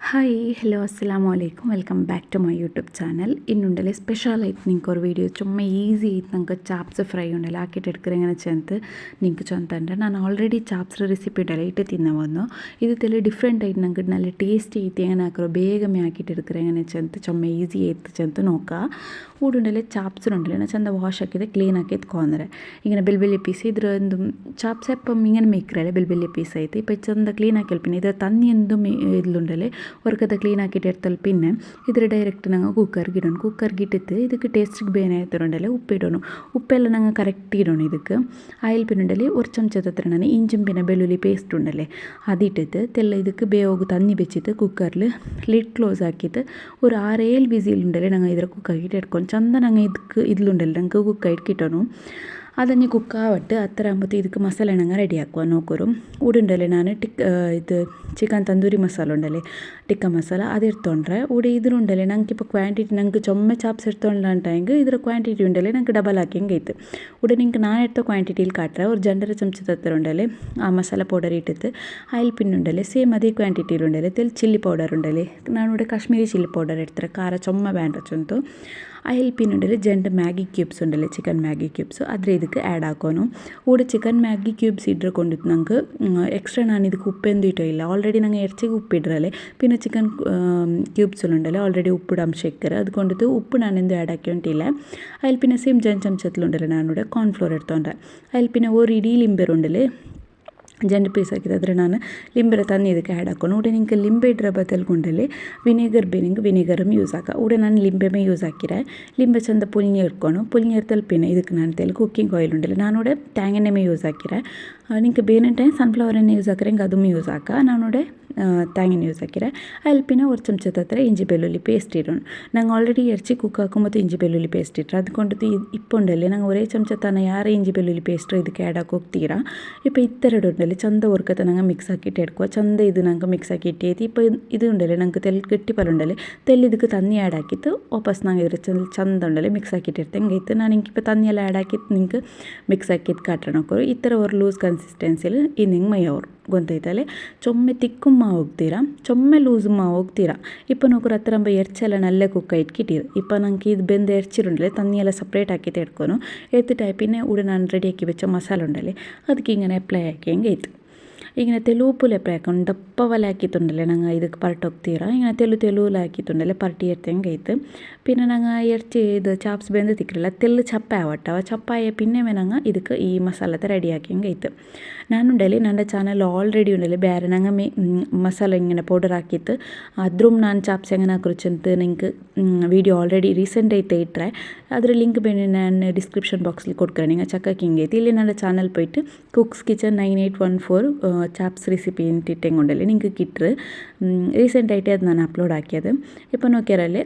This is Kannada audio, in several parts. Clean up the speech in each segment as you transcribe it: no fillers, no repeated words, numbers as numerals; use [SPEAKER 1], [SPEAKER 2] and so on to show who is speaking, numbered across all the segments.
[SPEAKER 1] ಹಾಯ್ ಹಲೋ ಅಸ್ಸಲಾಮು ಅಲೈಕುಮ್ welcome back to my YouTube channel ಇನ್ನುಂಡಲೆ ಸ್ಪೆಷಲ್ ಆಯ್ತು ನಿಂಗೆ ஒரு വീഡിയോ ചുമ്മാ ഈസി ആയിട്ട് നമുക്ക് ചാപ്സ് ഫ്രൈ ഉണ്ടല്ലോ ആക്കിയിട്ട് എടുക്കുന്ന ചെന്ത് നിങ്ങൾക്ക് ചൊന്തണ്ട ನಾನು ಆಲ್ರೆಡಿ ಚಾಪ್ಸ್ ರೆಸಿಪಿ ಉണ്ടಲ್ಲ ಇಟ್ಟು ತಿನ್ನವನ್ನು ಇದು ತೆಲೆ ಡಿಫ್ರೆಂಟ್ ಆಯ್ತು ನಂಗೆ നല്ല ಟೇಸ್ಟಿ ಐತಿ അങ്ങനെ ಹಾಕಿರೋ ಬೇಗಮೇ ಹಾಕಿಟ್ಟು എടുക്കുന്ന ചെന്ത് ചുമ്മാ ಈಸಿ ಆಯ್ತು ചെന്ത് നോക്കുക ಊಡುಂಡಲೆ ಚಾಪ್ಸಿനുണ്ടല്ലോ ഞാൻ ചന്ത വാഷ് ആക്കിയത് ക്ലീൻ ആക്കി എത്ಕೊಂಡ್ರೆ ഇങ്ങനെ ಬೆಳ್ಳುಳ್ಳಿ ಪೀಸ್ ಇದ್ರ ಒಂದು ಚಾಪ್ಸ್ ಎಪ್ಪಂ ഇങ്ങനെ ಮೇಕ್ರಲ್ಲ ಬೆಳ್ಳುಳ್ಳಿ ಪೀಸ್ ಐತೆ ಇಪ್ಪ ಚಂದ ಕ್ಲೀನ್ ಆക്കി പിന്നെ ಇದರ ತನ್ನಿ ಎಂದು ഇതിലുണ്ടല്ലേ ഒർക്കത്തെ ക്ലീൻ ആക്കിയിട്ട് എടുത്താൽ പിന്നെ ഇതിൽ ഡയറക്റ്റ് ഞങ്ങൾ കുക്കർക്ക് ഇടണം കുക്കർക്ക് ഇട്ടിട്ട് ಇದಕ್ಕೆ ಟೇಸ್ಟಿಗೆ ಬೇನೆ ಆಯ್ತಿರುಂಡಲೆ ಉಪ್ಪಿಡೋನು ಉಪ್ಪೆಲ್ಲ ನಂಗೆ ಕರೆಕ್ಟ್ ಇಡೋಣ ಇದಕ್ಕೆ ಆಯಿಲ್ ಪಿನ್ನುಂಡಲೆ ഒരു ಚಮಚದ ಹತ್ರ ನಾನು ಇಂಜಿನ್ പിന്നെ ಬೆಳ್ಳುಳ್ಳಿ ಪೇಸ್ಟ್ ഉണ്ടല്ലേ അതിട്ടിട്ട് തെല്ല ಇದಕ್ಕೆ ಬೇವು തന്നി വെച്ചിട്ട് കുക്കറിൽ ലിഡ് ക്ലോസ് ആക്കിയിട്ട് ഒരു 6-7 വിസിലുണ്ടല്ലേ ഞങ്ങൾ ഇതിൽ കുക്കാക്കിയിട്ട് എടുക്കും ചന്ത ഞങ്ങൾ ಇದಕ್ಕೆ ഇതിലുണ്ടല്ലേ ഞങ്ങൾക്ക് കുക്കായിട്ട് കിട്ടണം അതഞ്ഞ് കുക്കാവട്ട് അത്ര ആകുമ്പോഴത്തേ ಇದಕ್ಕೆ ಮಸಾಲೆ ನಂಗೆ ರೆಡಿ ಹಾಕುವ ನೋಕರು ಊಡುಂಡಲೆ ನಾನು ಇದು ಚಿಕನ್ ತಂದೂರಿ ಮಸಾಲ ಉಂಡಲೆ ಟಿಕ್ಕ ಮಸಾಲ ಅದು ಇರ್ತೊಂಡ್ರೆ ಊಡಿ ಇದ್ರುಂಡಲೆ ನಂಗೆ ഇപ്പോൾ ಕ್ವಾಂಟಿಟಿ ನಂಗೆ ಚೊಮ್ಮೆ ಚಾಪ್ಸ್ ಇರ್ತೊಂಡ್ಲ ಟೈಂಗೆ ಇದರ ಕ್ವಾಂಟಿಟಿ ಉಂಡಲೆ ನಂಗೆ ಡಬಲ್ ಹಾಕಿಂಗೆ ಐತೆ ಊടെ ನಿಂಗೆ ನಾನು എടുത്ത ಕ್ವಾಂಟಿಟಿയിൽ കാട്ടുക ഒരു 2.5 ಚಮಚದ ಹತ್ರ ಉಂಡಲೆ ಆ ಮಸಾಲ ಪೌಡರ್ ಇಟ್ಟಿತ್ತು ಆಯಿಲ್ ಪಿನ್ ಉಂಡಲೆ ಸೇಮ್ ಅದೇ ಕ್ವಾಂಟಿಟಿയിൽ ಉಂಡಲೆ ತೆಲ್ ಚಿಲ್ಲಿ ಪೌಡರ್ ಉಂಡಲೆ ನಾನು ഇവിടെ ಕಾಶ್ಮೀರಿ ಚಿಲ್ಲಿ ಪೌಡರ್ ಇಡ್ತಾರೆ ಖಾರ ಚೊಮ್ಮ ಬ್ಯಾಂಡ್ರಚ್ಚಂತು ಆಯಿಲ್ ಪಿನ್ ಉಂಡಲೆ ಜಂಡ್ ಮ್ಯಾಗಿ ಕ್ಯೂಬ್ಸ್ ಉಂಡಲೆ ಚಿಕನ್ ಮ್ಯಾಗಿ ಕ್ಯೂಬ್ಸ್ ಆದರೆ ಇದಕ್ಕೆ ಆ್ಯಡ್ ಹಾಕೋನು ಊടെ ಚಿಕನ್ ಮ್ಯಾಗಿ ಕ್ಯೂಬ್ಸ್ ಇಡ್ರೆ ಕೊಂಡಿತ್ತು ನಂಗೆ ಎಕ್ಸ್ಟ್ರಾ ನಾನು ಇದಕ್ಕೆ ಉಪ್ಪೆಂದು ಇಟ್ಟೋ ಇಲ್ಲ ಆಲ್ರೆಡಿ ನಂಗೆ ಎರ್ಚಿಗೆ ಉಪ್ಪಿಡ್ರಲೆ പിന്നെ ചിക്കൻ ക്യൂബ്സിലുണ്ടല്ലോ ഓൾറെഡി ഉപ്പിടാൻ അംശം ഇക്കറ് അതുകൊണ്ടിട്ട് ഉപ്പ് ഞാനെന്തും ആഡ് ആക്കിയിട്ടില്ല അതിൽ പിന്നെ സെയിം ചമച്ചത്തിലുണ്ടല്ലോ ഞാനിവിടെ കോൺഫ്ലോർ എടുത്തോണ്ട് അതിൽ പിന്നെ ഒരു ഇടി ലിംബറുണ്ടല്ലേ ಜಂಡು ಪೀಸ್ ಹಾಕಿದ್ದು ಆದರೆ ನಾನು ಲಿಂಬೆರ ತಂದು ಇದಕ್ಕೆ ಆ್ಯಡ್ ಹಾಕೋನು ಊടെ ನಿಂಗೆ ಲಿಂಬೆ ಇಡ್ರ ಬದಲ್ಗೊಂಡಲ್ಲಿ ವಿನೆಗರ್ ಬೇನಿಂಗೆ ವಿನೆಗರಮ್ ಯೂಸ್ ಹಾಕ ಊಡೆ ನಾನು ಲಿಂಬೆಮೇ ಯೂಸ್ ಹಾಕಿರೆ ಲಿಂಬೆ ಚಂದ ಪುಲ್ഞ്ഞി ಇಟ್ಕೊಂಡು ಪುಲ್ഞ്ഞി ಇರ್ತಲ್ಪಿನ ಇದಕ್ಕೆ ನಾನು ತೆಲು ಕುಕ್ಕಿಂಗ್ ಆಯಿಲ್ ಉಂಡಲ್ಲ ನಾನೂಡೆ ಟ್ಯಾಂಗೆಣ್ಣೆ ಯೂಸ್ ಹಾಕಿರೆ ನಿಂಗೆ ಬೇನೆ ಟೈಮ್ ಸನ್ಫ್ಲವರ್ ಎಣ್ಣೆ ಯೂಸ್ ಹಾಕಿರೆ ಹಿಂಗೆ ಅದು ಯೂಸ್ ಹಾಕ ನಾನೂಡೆ തേങ്ങ യൂസ് ആക്കിയത് അതിൽ പിന്നെ ഒരു ചമച്ചത്തെ അത്ര ഇഞ്ചി വെള്ളുള്ളി പേസ്റ്റ് ഇടണം ഞങ്ങൾ ഓൾറെഡി ഇറച്ചി കുക്ക് ആക്കുമ്പോൾ ഇഞ്ചി വെള്ളുള്ളി പേസ്റ്റ് ഇട്ടു അതുകൊണ്ട് ഇപ്പോൾ ഉണ്ടല്ലേ ഞങ്ങൾ ഒരേ ചമച്ചത്താണ് ಯಾರೇ ഇഞ്ചി വെള്ളുള്ളി പേസ്റ്റ് ಇದಕ್ಕೆ ಆ್ಯಡ್ ಹಾಕಿ ಹೋಗ್ತೀರಾ ഇപ്പോൾ ಇತ್ತೆರಡು ಉಂಡಲ್ಲಿ ಚಂದ ಹೊರ್ಕತ್ತೆ ನಂಗೆ ಮಿಕ್ಸ್ ಹಾಕಿಟ್ಟು ಎಡ್ಕೋ ಚಂದ ಇದು ನಂಗೆ ಮಿಕ್ಸ್ ಹಾಕಿ ಇಟ್ಟೈತಿ ഇപ്പോൾ ಇದು ಉಂಡല്ലേ ನಂಗೆ ತೆಲ್ ಗಟ್ಟಿ ಪಲ್ ಉಂಡಲ್ಲಿ ತೆಲ್ ಇದಕ್ಕೆ ತನ್ನಿ ಆ್ಯಡ್ ಹಾಕಿತ್ತು ವಾಪಸ್ ನಂಗೆ ಇದ್ರ ಚಂದ ಉಂಡಲ್ಲಿ ಮಿಕ್ಸ್ ಹಾಕಿಟ್ಟು ಇರ್ತೆ ಹಂಗೈತೆ ನಾನು ಹಿಂಗೆ ഇപ്പോൾ ತನ್ನಿ ಎಲ್ಲ ಆ್ಯಡ್ ಹಾಕಿತ್ತು ನಿಂಗೆ ಮಿಕ್ಸ್ ಹಾಕಿದ್ದು ಕಾಟ್ರ ನೋಕೋರು ಈ ಥರ ಅವ್ರು ಲೂಸ್ ಕನ್ಸಿಸ್ಟೆನ್ಸಿಲಿ ಇದು ಹಿಂಗೆ ಮೈಯವ್ರು ಗೊತ್ತೈತಲ್ಲೇ ചൊമ്മ തിക്കും മാവ് ಹೋಗ್ತೀರಾ ചൊമ്മ ലൂസ് മാവ് ಹೋಗ್ತೀರಾ ഇപ്പോൾ നോക്കൊരു അത്രമ്പ എർച്ചെಲ್ಲ നല്ല കുക്കായിട്ട് കിട്ടിയത് ഇപ്പോൾ നമുക്ക് ഇത് ಬೆಂದ എർച്ചിലുണ്ടല്ലേ തന്നിയെല്ലാം സെപ്പറേറ്റ് ആക്കിയിട്ട് എടുക്കുന്നു എടുത്തിട്ടായി പിന്നെ ഇവിടെ ഞാൻ റെഡിയാക്കി വെച്ച മസാല ഉണ്ടല്ലേ ಅದಕ್ಕೆ ഇങ്ങനെ അപ്ലൈ ആക്കി ಹೆಂಗೆ ಐತೆ ഇങ്ങനെ തെലുപ്പുല അപ്ലൈ ആക്കണം ದಪ್ಪ ಒಲೆ ಹಾಕಿತ್ತುಂಡല്ലേ ನಂಗೆ ಇದಕ್ಕೆ ಪರ್ಟ್ ಹೋಗ್ತೀರಾ ಇങ്ങനെ ತೆಲು ಹಾಕಿತ್ತುಂಡല്ലേ ಪರ್ಟಿ ಎರ್ತಿ ಹೆಂಗೆ ಐತೆ പിന്നെ ನಂಗೆ ಎರ್ಚಿ ಇದು ಚಾಪ್ಸ್ ಬೆಂದು ತಿಕ್ಕರಲ್ಲ ತೆಲ್ಲು ಚಪ್ಪ ಆವಟ್ಟವ ಚಪ್ಪಾಯ പിന്നെമേ ನಂಗೆ ಇದಕ್ಕೆ ಈ ಮಸಾಲത്തെ റെഡിയാക്കി ಹೆಂಗೆ ಐತೆ ನಾನುಂಡಲ್ಲಿ ನನ್ನ ಚಾನಲ್ ಆಲ್ರೆಡಿ ಉಂಡಲ್ಲಿ ಬೇರೆ ನಂಗೆ ಮಸಾಲ ഇങ്ങനെ ಪೌಡರ್ ಹಾಕಿತ್ತು ಅದ್ರೂ ನಾನು ಚಾಪ್ಸ್ ಹೆಂಗೆ ಹಾಕುರುಚಂತ ನಿಂಗೆ വീഡിയോ ಆಲ್ರೆಡಿ ರೀಸೆಂಟ್ ಐತೆ ಇಟ್ಟರೆ ಅದರ ಲಿಂಕ್ ಬೇನೆ ನಾನು ಡಿಸ್ಕ್ರಿಪ್ಷನ್ ಬಾಕ್ಸಲ್ಲಿ ಕೊಡ್ಕರೆ ನಿಂಗೆ ಚಕ್ಕಕ್ಕೆ ಹಿಂಗೆ ಐತೆ ಇಲ್ಲಿ ನನ್ನ ಚಾನಲ್ പോയിട്ട് കുക്സ് കിച്ചൺ 9814 ಚಾಪ್ಸ್ ರೆಸಿಪಿ ಅಂತಿಟ್ಟೆಂಗೆ ಉಂಡಲ್ಲಿ ನಿಂಗೆ കിട്ടറ് ರೀಸೆಂಟ್ ಆಯಿಟೇ ಅದು ನಾನು ಅಪ್ಲೋಡ್ ಹಾಕಿയത് ഇപ്പോൾ നോക്കിയാലല്ലേ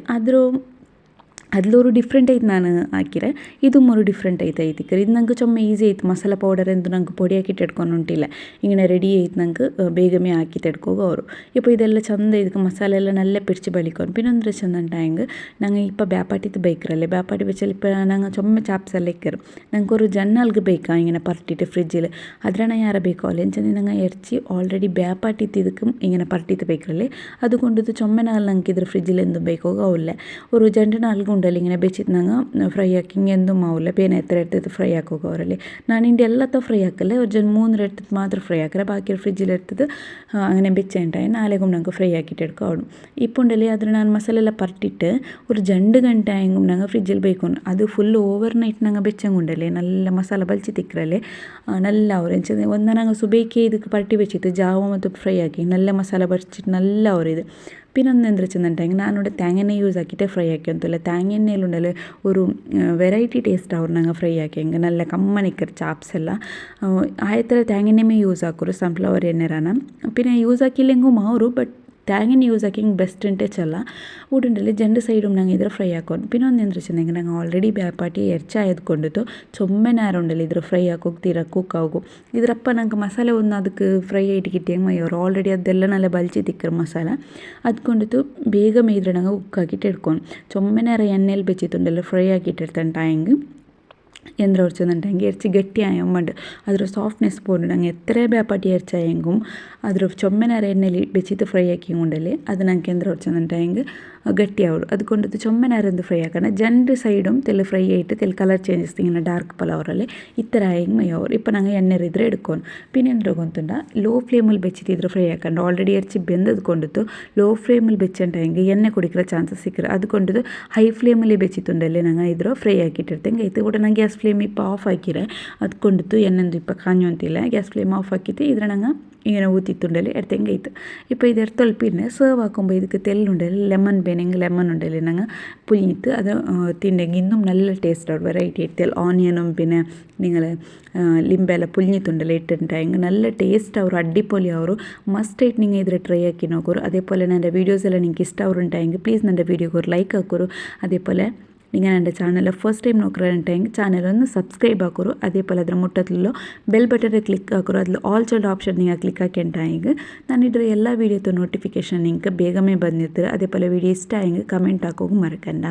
[SPEAKER 1] അതിലൊരു ഡിഫറെൻ്റ് ആയിട്ട് ನಾನು ಹಾಕಿರೆ ಇದು ഒരു ഡിഫറെൻ്റ് ആയിട്ട് ಐತಿಕ್ಕರೆ ಇದು ನಂಗೆ ಚೊಮ್ಮೆ ಈಸಿ ಆಯ್ತು ಮಸಾಲ ಪೌಡರ್ ಎಂದು ನಂಗೆ ಪೊಡಿ ಹಾಕಿಟ್ಟು ಎಡ್ಕೊಂಡು ಉಂಟಿಲ್ಲ ഇങ്ങനെ ರೆಡಿ ಆಯ್ತು ನಂಗೆ ಬೇಗಮೇ ಹಾಕಿಟ್ಟು ಎಡ್ಕೋಗೋ ಅವರು ഇപ്പോൾ ಇದೆಲ್ಲ ಚಂದ ಇದಕ್ಕೆ ಮಸಾಲೆ ಎಲ್ಲ നല്ല പിടിച്ച് ಬಳಿಕೊಂಡು പിന്നൊന്നര ಚಂದ ടൈങ്ക് ನಂಗೆ ഇപ്പോൾ ಬ್ಯಾಪಾಟಿತ್ತು ಬೈಕ್ರಲ್ಲೇ ಬ್ಯಾಪಾಟಿ വെച്ചാൽ ഇപ്പോൾ ನಂಗೆ ചൊമ്മೆ ಚಾಪ್ಸ್ ಎಲ್ಲ ಇಕ್ಕರು ನಂಗೆ ഒരു ജന്നാൾക്ക് ಬೇಕಾ ഇങ്ങനെ പരട്ടിയിട്ട് ഫ്രിഡ്ജിൽ അതിലാണ് ಯಾರ ಬೇಕೋ ಅಲ್ಲ ಎಂಚಂದ್ರೆ ನಂಗೆ ಎರ್ಚಿ ಆಲ್ರೆಡಿ ಬ್ಯಾಪಾಟಿತ್ತು ಇದಕ್ಕೆ ഇങ്ങനെ പരട്ടിയിട്ട് ಬೈಕ್ರಲ್ಲೇ അതുകൊണ്ടിത് ചൊമ്മೆ ನಾಲ್ ನಂಗೆ ಇದ್ರ ಫ್ರಿಡ್ಜಿൽ ಎಂದು ಬೇಕೋಗೋ ಅವಲ್ಲ ഒരു ജണ്ട് നാൽಗೂ ഉണ്ടല്ലോ ഇങ്ങനെ വെച്ചിട്ട് ഞങ്ങൾ ഫ്രൈ ആക്കി എന്തും ആവില്ല പേന എത്ര എടുത്തിട്ട് ഫ്രൈ ആക്കുക അവരല്ലേ ഞാൻ ഇതിൻ്റെ എല്ലാത്ത ഫ്രൈ ആക്കല്ലേ ഒരു ജൻ 3 എടുത്തിട്ട് മാത്രം ഫ്രൈ ആക്കറ ബാക്കി ഫ്രിഡ്ജിൽ എടുത്തിട്ട് അങ്ങനെ വെച്ചിട്ടുണ്ടായി നാലേക്കും ഞങ്ങൾക്ക് ഫ്രൈ ആക്കിയിട്ട് എടുക്കുക ആവും ഇപ്പോൾ ഉണ്ടല്ലേ അതിൽ ഞാൻ മസാല എല്ലാം പരട്ടിയിട്ട് ഒരു 2 ಗಂಟೆ ആയെങ്കും ഞങ്ങൾ ഫ്രിഡ്ജിൽ ബേക്കും അത് ഫുൾ ഓവർ നൈറ്റ് ഞങ്ങൾ വെച്ചെങ്കുണ്ടല്ലേ നല്ല മസാല ಬಲ್ಚಿ ತಿಕ್ಕರಲ್ಲೇ നല്ല ಅವರು ಎಂಚಂದ್ರೆ ಒಂದು ഞങ്ങൾ സുബൈക്ക് ಇದಕ್ಕೆ ಪರಟಿ വെച്ചിട്ട് ಜಾವ ಮತ್ತು ಫ್ರೈ ಆಕಿ നല്ല ಮಸಾಲ ಬಚ್ಚಿಟ್ಟು നല്ല ಅವರು ಇದು പിന്നൊന്നെന്താ വെച്ചിട്ടുണ്ടെങ്കിൽ ഞാനിവിടെ തേങ്ങെണ്ണ യൂസ് ആക്കിയിട്ട് ഫ്രൈ ആക്കിയൊന്നുമില്ല തേങ്ങെണ്ണയിലുണ്ടല്ലോ ഒരു വെറൈറ്റി ടേസ്റ്റ് ആവും ഞങ്ങൾ ഫ്രൈ ആക്കിയെങ്കിൽ നല്ല കമ്മനിക്കർ ಚಾಪ್ಸ್ ಎಲ್ಲ ಆಯ್ತರ തേങ്ങെണ്ണമേ യൂസ് ആക്കുള്ളൂ സൺഫ്ലവർ എണ്ണയാണ് പിന്നെ യൂസ് ആക്കിയില്ലെങ്കും മാറും ബട്ട് തേങ്ങെണ്ണ യൂസ് ആക്കി ಬೆಸ್ಟ್ ಅಂತ ಚಲ್ಲ ಊಡುಂಡಲ್ಲಿ ಜಂಡು ಸೈಡು ನಂಗೆ ಇದ್ರ ಫ್ರೈ ಹಾಕೊಂಡು പിന്നൊന്നെന്താ വെച്ചിട്ടുണ്ടെങ്കിൽ ನಂಗೆ ಆಲ್ರೆಡಿ ಬ್ಯಾಪಾಟಿ ಎರ್ಚ ಆಯ್ದುಕೊಂಡಿತ್ತು ചൊമ്മೆ നേരം ഉണ്ടല്ലോ ಇದ್ರ ಫ್ರೈ ಹಾಕಿ ಹೋಗ್ತೀರಾ ಕುಕ್ ಆಗೋಗು ಇದ್ರಪ್ಪ ನಂಗೆ ಮಸಾಲೆ ಒಂದು ಅದಕ್ಕೆ ಫ್ರೈ ಆയിട്ട് കിട്ടിയെങ്കിൽ മയ്യോರು ಆಲ್ರೆಡಿ ಅದೆಲ್ಲ നല്ല ಬಲ್ಚಿ ತಿಕ್ಕರು ಮಸಾಲ അതുകൊണ്ടിട്ട് ಬೇಗ ಇದ್ರೆ ನಂಗೆ ಕುಕ್ ಹಾಕಿಟ್ಟು എടുക്കണം ചൊമ്മೆ നേരം ಎಣ್ಣೆಯಲ್ಲಿ ಬೆಚ್ಚಿತ್ತುಂಡല്ലോ ಫ್ರೈ ಹಾಕಿಟ್ಟಿರ್ತಾನೆ ಟೈಂಗ್ ಎಂದ್ರ ಉರ್ಚೊಂದಂಟಂಗೆ ಎರ್ಚಿ ಗಟ್ಟಿ ಆಯಮ್ಮಂಡ್ ಅದ್ರ ಸಾಫ್ಟ್ನೆಸ್ ಪೋಂಡು ನಂಗೆ ಎತ್ತರೆ ಬೇಪಟಿ ಎರ್ಚಾಯಂಗು ಅದ್ರ ಚೊಮ್ಮೆನರ ಎಣ್ಣೆಲಿ ಬೆಚ್ಚಿತ್ತು ಫ್ರೈ ಹಾಕಿ ಉಂಡಲ್ಲಿ ಅದು ನಂಗೆ ಎಂದ್ರ ಉರ್ಚೊಂದಂಟಂಗೆ ಗಟ್ಟಿ ಆವಡು ಅದಕ್ಕೊಂಡದ್ದು ಚೊಮ್ಮೆನರಂದು ಫ್ರೈ ಹಾಕೋಣ ಜನ್ರು ಸೈಡುം ತೆಲು ಫ್ರೈ ಆಯಿಟ್ಟು ತೆಲು ಕಲರ್ ಚೇಂಜಸ್ ತಿಂಗಿನ ಡಾರ್ಕ್ ಪಲಾವರಲ್ಲಿ ಇತ್ತರ ಆಯಂಗೆ ಮೈಯವರು ಇಪ್ಪ ನಂಗೆ ಎಣ್ಣೆ ಇದ್ರೆ ಹಿಡ್ಕೊಂಡು ಪಿನೆಂದ್ರ ಗೊತ್ತುಂಡ ಲೋ ಫ್ಲೇಮಲ್ಲಿ ಬೆಚ್ಚಿತಿದ್ರು ಫ್ರೈ ಹಾಕೊಂಡು ಆಲ್ರೆಡಿ ಎರ್ಚಿ ಬೆಂದದ್ಕೊಂಡಿತ್ತು ಲೋ ಫ್ಲೇಮಲ್ಲಿ ಬೆಚ್ಚಂಟಂಗೆ ಎಣ್ಣೆ ಕುಡಿಕಿರೋ ಚಾನ್ಸಸ್ ಸಿಕ್ಕರು ಅದಕ್ಕೊಂಡದ್ದು ಹೈ ಫ್ಲೇಮಲ್ಲಿ ಬೆಚ್ಚಿತ್ತುಂಡಲ್ಲಿ ನಂಗೆ ಇದ್ರು ಫ್ರೈ ಹಾಕಿಟ್ಟಿರ್ತಂಗೆ ಆಯ್ತು ಕೂಡ ನಂಗೆ ಗ್ಯಾಸ್ ಫ್ಲೇಮ್ ಇಪ್ಪ ಆಫ್ ಹಾಕಿರೆ ಅದಕ್ಕೊಂಡಿತ್ತು ಎಣ್ಣೆಂದು ಇಪ್ಪ ಕಾഞ്ഞು ಅಂತಿಲ್ಲ ಗ್ಯಾಸ್ ಫ್ಲೇಮ್ ಆಫ್ ಹಾಕಿತ್ತು ಇದ್ರ ನಂಗೆ ಇങ്ങനെ ഊത്തിത്തുണ്ടല്ലേ എടുത്തെങ്കിൽ ആയിട്ട് ഇപ്പോൾ ഇത് തൊൽപ്പിന്നെ സെർവ് ആക്കുമ്പോൾ ಇದಕ್ಕೆ തെല്ലുണ്ടല്ലേ ലെമൺ ಬೇನೆಂಗೆ ಲೆಮನ್ ഉണ്ടല്ലേ ನಂಗೆ പുളിഞ്ഞിട്ട് അത് തിന്നെങ്കിൽ ഇന്നും നല്ല ടേസ്റ്റ് ആവും വെറൈറ്റി ആയിട്ട് ഓണിയനും പിന്നെ നിങ്ങൾ ಲಿಂಬೆಲ್ಲ പുളിഞ്ഞിട്ടുണ്ടല്ലേ ഇട്ടിട്ടുണ്ടെങ്കിൽ നല്ല ടേസ്റ്റ് ಅವರು ಅಡ್ಡಿಪೊಲಿ ಅವರು ಮಸ್ಟ್ ಆയിട്ട് നിങ്ങൾ ಇದ್ರೆ ಟ್ರೈ ಹಾಕಿ ನೋಕೋರು അതേപോലെ ನನ್ನ ವೀಡಿಯೋಸ್ ಎಲ್ಲ ನಿಮಗೆ ಇಷ್ಟ ಅವರುಂಟಾയെങ്കിൽ ಪ್ಲೀಸ್ ನನ್ನ ವೀಡಿಯೋಗೆ ഒരു ಲೈಕ್ ಹಾಕೋರು അതേപോലെ നിങ്ങൾ എൻ്റെ ചാനൽ ഫസ്റ്റ് ടൈം നോക്കുകയാണെങ്കിൽ ചാനൽ ഒന്ന് സബ്സ്ക്രൈബ് ആക്കൂ അതേപോലെ ಅದರ ಮುಟ್ಟತ್ಲೋ ಬೆಲ್ ಬಟನ್ ಕ್ಲಿಕ್ ಹಾಕೋರು ಅದ್ರಲ್ಲಿ ಆಲ್ ಚೈಲ್ಡ್ ಆಪ್ಷನ್ ನೀವು ಕ್ಲಿಕ್ ಹಾಕಿಂಟಾയെങ്കിൽ ನಾನು ಇದ್ರ ಎಲ್ಲ ವೀಡಿಯೋದ ನೋಟಿಫಿಕೇಶನ್ ನಿಂಗೆ ಬೇಗನೆ ಬಂದಿರ್ತಾರೆ അതേപോലെ വീഡിയോ ಇಷ್ಟ ಆയെങ്കിൽ ಕಮೆಂಟ್ ಹಾಕೋದು ಮರಕಂಡ